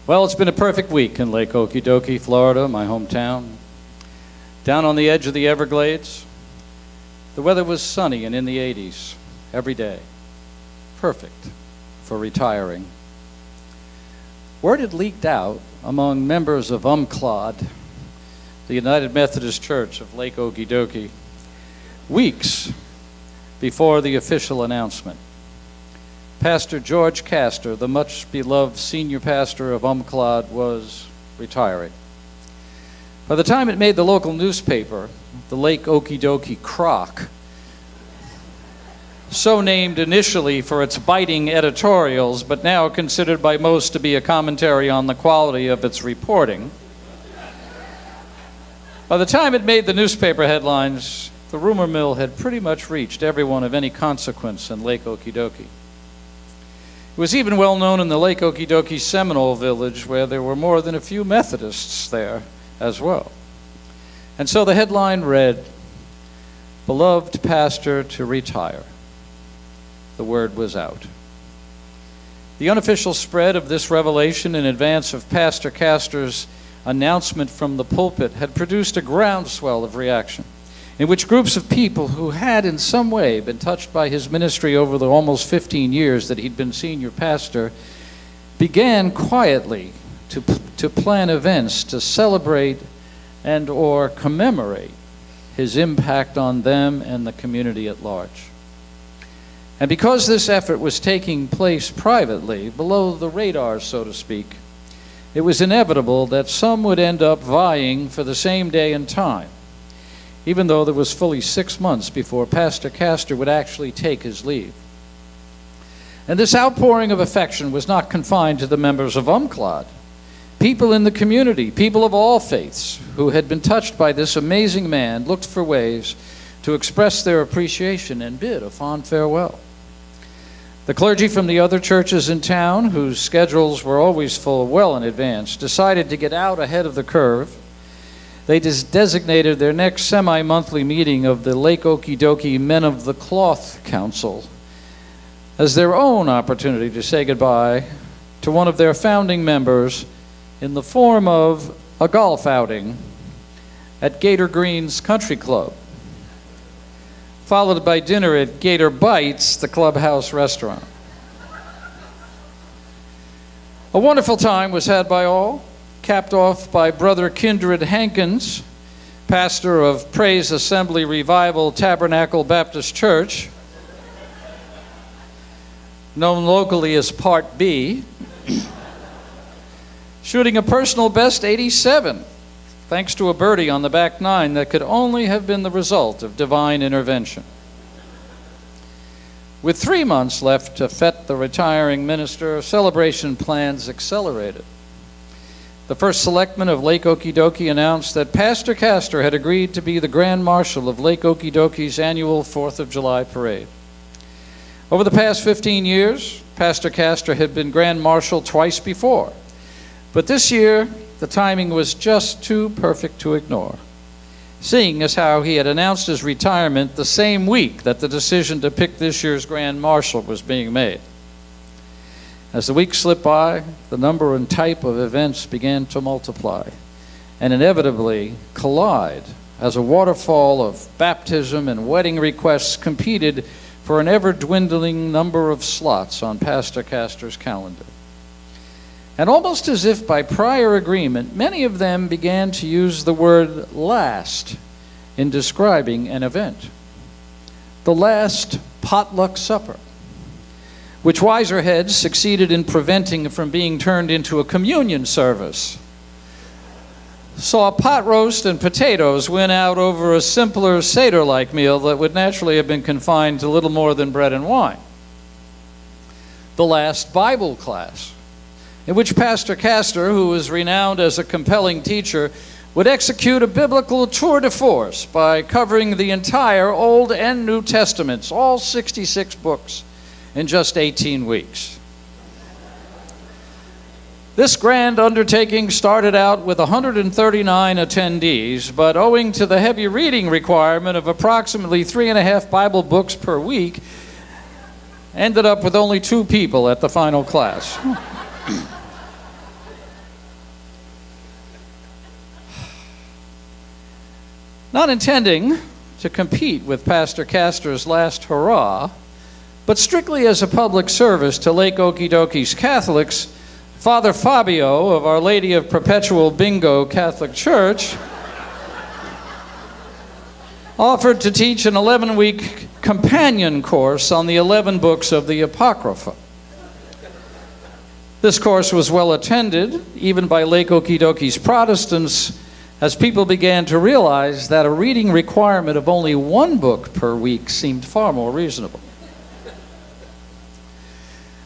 Well, it's been a perfect week in Lake Okee-dokee, Florida, my hometown. Down on the edge of the Everglades, the weather was sunny and in the 80s every day. Perfect for retiring. Word had leaked out among members of UMCLOD, the United Methodist Church of Lake Okee-dokee, weeks before the official announcement. Pastor George Kaster, the much-beloved senior pastor of UMCLOD, was retiring. By the time it made the local newspaper, the Lake Okee-dokee Croc, so named initially for its biting editorials, but now considered by most to be a commentary on the quality of its reporting. By the time it made the newspaper headlines, the rumor mill had pretty much reached everyone of any consequence in Lake Okee-dokee. It was even well known in the Lake Okee-dokee Seminole village, where there were more than a few Methodists there as well. And so the headline read, "Beloved Pastor to Retire." The word was out. The unofficial spread of this revelation in advance of Pastor Kaster's announcement from the pulpit had produced a groundswell of reaction, in which groups of people who had in some way been touched by his ministry over the almost 15 years that he'd been senior pastor began quietly to plan events to celebrate and or commemorate his impact on them and the community at large. And because this effort was taking place privately, below the radar, so to speak, it was inevitable that some would end up vying for the same day and time, even though there was fully 6 months before Pastor Kaster would actually take his leave. And this outpouring of affection was not confined to the members of UMCLOD. People in the community, people of all faiths, who had been touched by this amazing man, looked for ways to express their appreciation and bid a fond farewell. The clergy from the other churches in town, whose schedules were always full well in advance, decided to get out ahead of the curve. They designated their next semi-monthly meeting of the Lake Okee-dokee Men of the Cloth Council as their own opportunity to say goodbye to one of their founding members in the form of a golf outing at Gator Green's Country Club, followed by dinner at Gator Bites, the clubhouse restaurant. A wonderful time was had by all, capped off by Brother Kindred Hankins, pastor of Praise Assembly Revival Tabernacle Baptist Church, known locally as Part B, shooting a personal best 87, thanks to a birdie on the back nine that could only have been the result of divine intervention. With 3 months left to fet the retiring minister, celebration plans accelerated. The first selectman of Lake Okee-dokee announced that Pastor Kaster had agreed to be the Grand Marshal of Lake Okee-dokee's annual 4th of July parade. Over the past 15 years, Pastor Kaster had been Grand Marshal twice before, but this year, the timing was just too perfect to ignore, seeing as how he had announced his retirement the same week that the decision to pick this year's Grand Marshal was being made. As the weeks slipped by, the number and type of events began to multiply and inevitably collide as a waterfall of baptism and wedding requests competed for an ever-dwindling number of slots on Pastor Kaster's calendar. And almost as if by prior agreement, many of them began to use the word last in describing an event. The last potluck supper, which wiser heads succeeded in preventing from being turned into a communion service, saw pot roast and potatoes win out over a simpler Seder-like meal that would naturally have been confined to little more than bread and wine. The last Bible class, in which Pastor Kaster, who was renowned as a compelling teacher, would execute a biblical tour de force by covering the entire Old and New Testaments, all 66 books, in just 18 weeks. This grand undertaking started out with 139 attendees, but owing to the heavy reading requirement of approximately 3.5 Bible books per week, ended up with only 2 people at the final class. Not intending to compete with Pastor Kaster's last hurrah, but strictly as a public service to Lake Okee-dokee's Catholics, Father Fabio of Our Lady of Perpetual Bingo Catholic Church offered to teach an 11-week companion course on the 11 books of the Apocrypha. This course was well attended, even by Lake Okee-dokee's Protestants, as people began to realize that a reading requirement of only one book per week seemed far more reasonable.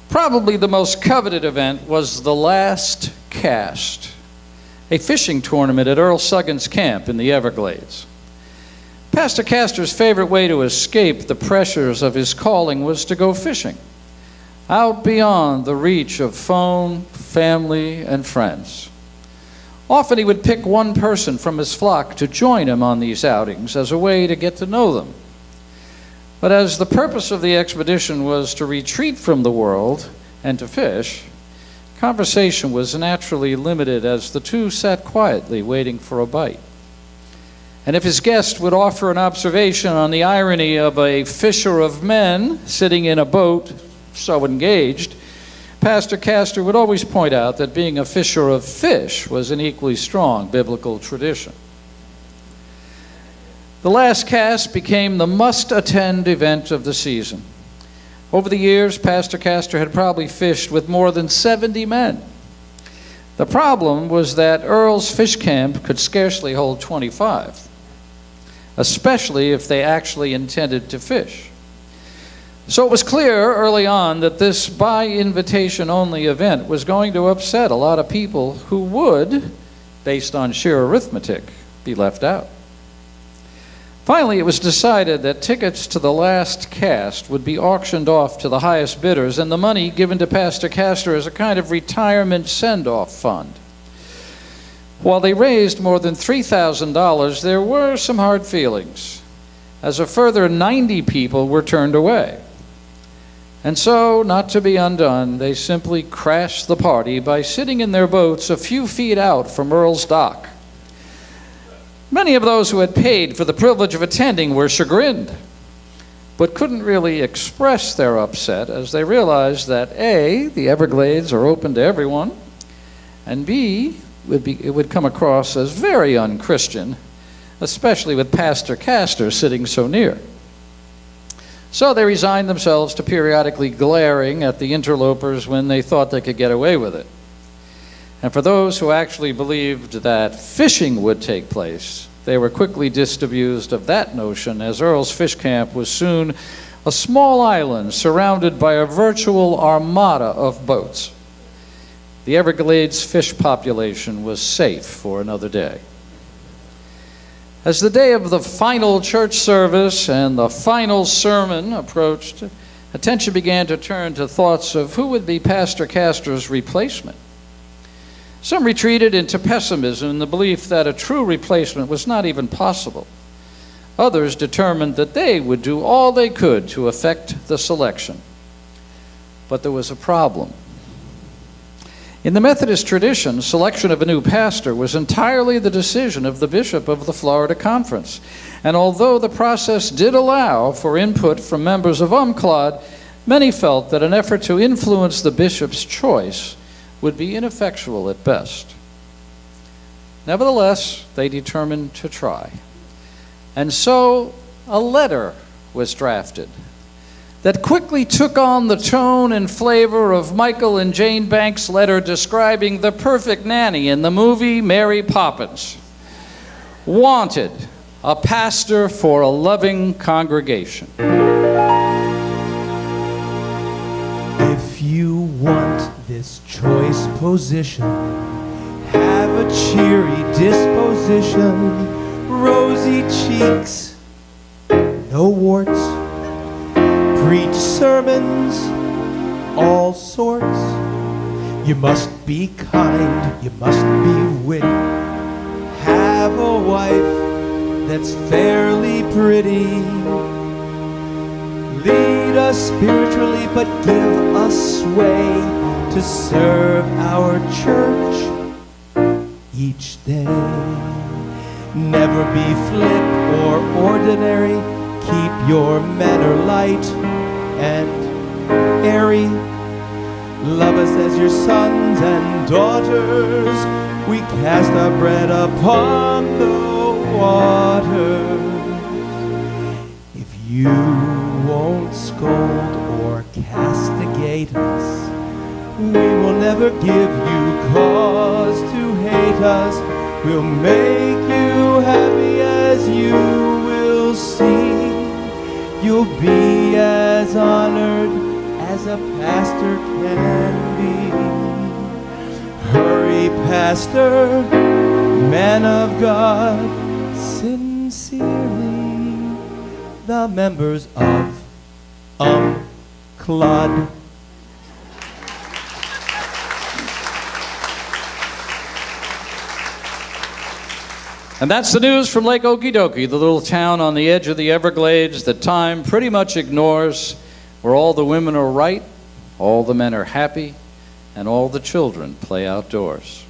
Probably the most coveted event was the Last Cast, a fishing tournament at Earl Suggan's camp in the Everglades. Pastor Kaster's favorite way to escape the pressures of his calling was to go fishing, out beyond the reach of phone, family, and friends. Often he would pick one person from his flock to join him on these outings as a way to get to know them. But as the purpose of the expedition was to retreat from the world and to fish, conversation was naturally limited as the two sat quietly waiting for a bite. And if his guest would offer an observation on the irony of a fisher of men sitting in a boat so engaged, Pastor Kaster would always point out that being a fisher of fish was an equally strong biblical tradition. The Last Cast became the must-attend event of the season. Over the years, Pastor Kaster had probably fished with more than 70 men. The problem was that Earl's fish camp could scarcely hold 25, especially if they actually intended to fish. So it was clear early on that this by-invitation-only event was going to upset a lot of people who would, based on sheer arithmetic, be left out. Finally, it was decided that tickets to the Last Cast would be auctioned off to the highest bidders and the money given to Pastor Kaster as a kind of retirement send-off fund. While they raised more than $3,000, there were some hard feelings, as a further 90 people were turned away. And so, not to be undone, they simply crashed the party by sitting in their boats a few feet out from Earl's dock. Many of those who had paid for the privilege of attending were chagrined, but couldn't really express their upset as they realized that A, the Everglades are open to everyone, and B, it would come across as very unchristian, especially with Pastor Kaster sitting so near. So they resigned themselves to periodically glaring at the interlopers when they thought they could get away with it. And for those who actually believed that fishing would take place, they were quickly disabused of that notion, as Earl's Fish Camp was soon a small island surrounded by a virtual armada of boats. The Everglades fish population was safe for another day. As the day of the final church service and the final sermon approached, attention began to turn to thoughts of who would be Pastor Kaster's replacement. Some retreated into pessimism in the belief that a true replacement was not even possible. Others determined that they would do all they could to effect the selection. But there was a problem. In the Methodist tradition, selection of a new pastor was entirely the decision of the bishop of the Florida Conference. And although the process did allow for input from members of UMCLOD, many felt that an effort to influence the bishop's choice would be ineffectual at best. Nevertheless, they determined to try. And so a letter was drafted that quickly took on the tone and flavor of Michael and Jane Banks' letter describing the perfect nanny in the movie Mary Poppins. Wanted, a pastor for a loving congregation. If you want this choice position, have a cheery disposition, rosy cheeks, no warts, preach sermons, all sorts. You must be kind, you must be witty, have a wife that's fairly pretty, lead us spiritually but give us sway to serve our church each day. Never be flip or ordinary. Keep your manner light and airy. Love us as your sons and daughters. We cast our bread upon the waters. If you won't scold or castigate us, we will never give you cause to hate us. We'll make you happy as you will see. You'll be as honored as a pastor can be. Hurry, pastor, man of God, sincerely, the members of Claude. And that's the news from Lake Okee-dokee, the little town on the edge of the Everglades that time pretty much ignores, where all the women are right, all the men are happy, and all the children play outdoors.